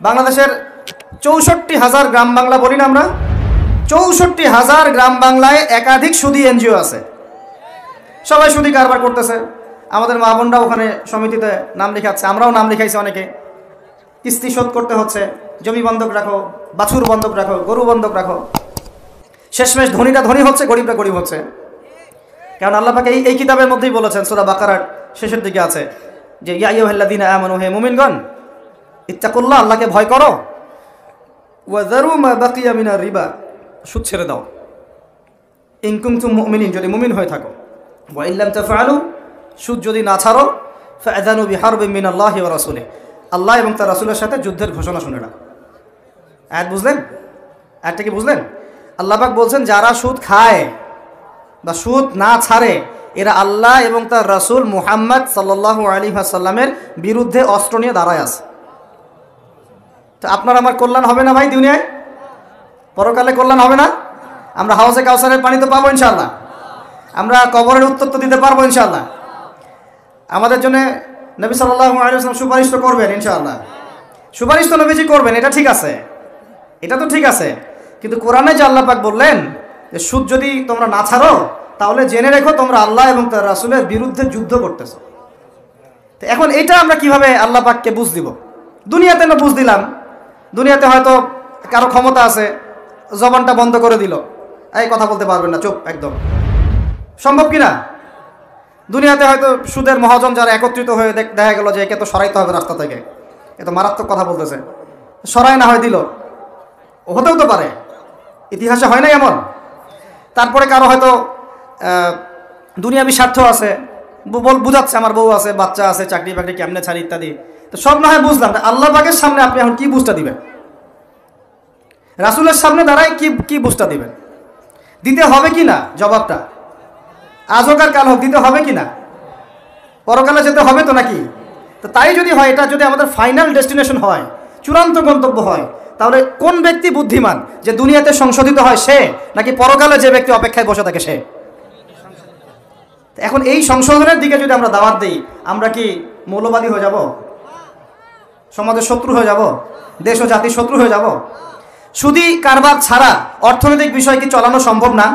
বাংলাদেশের ৬৪,০০০ গ্রাম বাংলা বলি না আমরা, ৬৪,০০০ গ্রাম বাংলায় একাধিক সুদী এনজিও আছে, সবাই সুদী কারবার করতেছে। আমাদের মা বোনরা ওখানে সমিতিতে নাম লেখাচ্ছে, আমরাও নাম লিখাইছি অনেকে। কিস্তি শোধ করতে হচ্ছে, জমি বন্ধক রাখো, বাছুর বন্ধক রাখো, গরু বন্ধক রাখো। শেষমেশ ধনীরা ধনী হচ্ছে, গরিবরা গরিব হচ্ছে। কারণ আল্লাহ পাক এই কিতাবের মধ্যেই বলেছেন, সূরা বাকারার শেষের দিকে আছে যে ইয়া আইয়ুহাল্লাযীনা আমানু, হে মুমিনগণ, ইত্তাকুল্লাহ, আল্লাহকে ভয় করো, ওয়া যারু মা বাকিয়া মিনার রিবা, সুদ ছেড়ে দাও, ইন কুনতুম মুমিনিন, যদি মুমিন হয়ে থাকো, ওয়া ইল্লাম তাফআলু, সুদ যদি না ছাড়ো, ফাআযানু বিহারবিন মিনাল্লাহি ওয়া রাসূলিহি, আল্লাহ এবং তার রাসূলের সাথে যুদ্ধের ঘোষণা শুনে নাও। আয়াত বুঝলেন? আয়াতটা কি বুঝলেন? আল্লাহ পাক বলছেন যারা সুদ খায় বা সুদ না ছাড়ে এরা আল্লাহ এবং তার রাসূল মুহাম্মদ সাল্লাল্লাহু আলাইহি ওয়াসাল্লামের বিরুদ্ধে অস্ত্র নিয়ে দাঁড়ায় আছে। তো আপনার আমার কল্যাণ হবে না ভাই দুনিয়ায়? পরকালে কল্যাণ হবে না? আমরা হাউজে কাউসারের পানি তো পাবো ইনশাআল্লাহ, আমরা কবরের উত্তর তো দিতে পারবো ইনশাআল্লাহ। আমাদের জন্য নবী সাল্লাল্লাহু আলাইহি ওয়াসাল্লাম সুপারিশ তো করবেন ইনশাআল্লাহ, সুপারিশ তো নবীজি করবেন, এটা ঠিক আছে, এটা তো ঠিক আছে। কিন্তু কোরআনে যে আল্লাহ পাক বললেন যে সুদ যদি তোমরা না ছাড়ো তাহলে জেনে রেখো তোমরা আল্লাহ এবং তার রাসূলের বিরুদ্ধে যুদ্ধ করতেছো। তো এখন এটা আমরা কিভাবে আল্লাহ পাককে বুঝ দিব? দুনিয়াতে আমরা বুঝ দিলাম, দুনিয়াতে হয়তো কারো ক্ষমতা আছে, জবানটা বন্ধ করে দিল, এই কথা বলতে পারবেন না, চুপ একদম, সম্ভব কিনা? দুনিয়াতে হয়তো সুদের মহাজন যারা একত্রিত হয়ে দেখা গেল যে একে তো সরাইতে হবে রাস্তা থেকে, এ তো মারাত্মক কথা বলতেছে, সরাই না হয় দিল, হতেও তো পারে, ইতিহাসে হয় না এমন। তারপরে কারো হয়তো দুনিয়াবি স্বার্থ আছে, বুঝাচ্ছে আমার বউ আছে, বাচ্চা আছে, চাকরি বাকরি কেমনে ছাড়ি ইত্যাদি। তো সব না হয় বুঝলাম, আল্লাহ পাকের সামনে আপনি এখন কি বুঝটা দিবেন? রাসূলের সামনে দাঁড়ায় কি বুঝটা দিবেন? দিতে হবে কি না জবাবটা? আজ হোক আর কাল হোক দিতে হবে কি না? পরকালে যেতে হবে তো নাকি? তো তাই যদি হয়, এটা যদি আমাদের ফাইনাল ডেস্টিনেশন হয়, চূড়ান্ত গন্তব্য হয়, তাহলে কোন ব্যক্তি বুদ্ধিমান, যে দুনিয়াতে সংশোধিত হয় সে, নাকি পরকালে যে ব্যক্তি অপেক্ষায় বসে থাকে সে? এখন এই সংশোধনের দিকে যদি আমরা দাওয়াত দিই, আমরা কি মৌলবাদী হয়ে যাব? সমাজের শত্রু হয়ে যাব? দেশ ও জাতির শত্রু হয়ে যাব? সুদী কারবার ছাড়া অর্থনৈতিক বিষয় কি চালানো সম্ভব না?